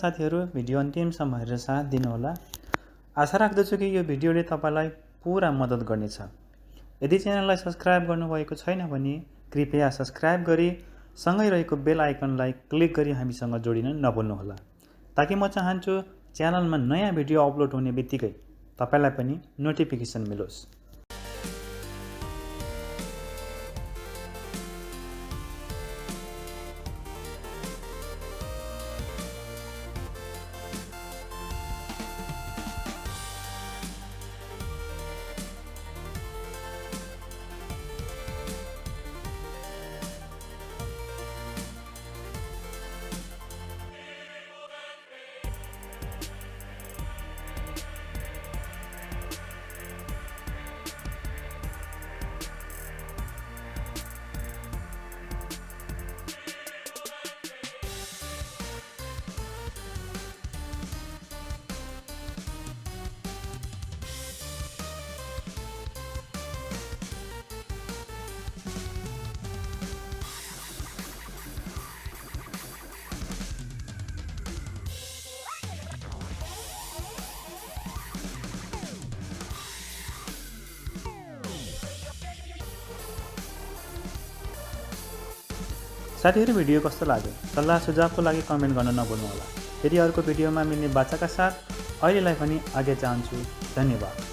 साथीहरु भिडियो अन्तिमसम्म हेरेर साथ दिनुहोला। आशा राख्दछु कि यो भिडियोले तपाईलाई पूरा मद्दत गर्नेछ। यदि च्यानललाई सब्स्क्राइब गर्नुभएको छैन भने कृपया सब्स्क्राइब गरी सँगै रहेको बेल आइकनलाई क्लिक गरी हामीसँग जोडिन नभुल्नुहोला, ताकि म चाहन्छु च्यानलमा नयाँ भिडियो अपलोड हुने बित्तिकै तपाईलाई पनि नोटिफिकेसन मिलोस्। साथीहरु भिडियो कस्तो लाग्यो? सल्लाह सुझावको लागि कमेन्ट गर्न नभुल्नुहोला। फेरि अर्को भिडियोमा मिल्ने बाचाका साथ अहिलेलाई पनि आज्ञा चाहन्छु। धन्यवाद।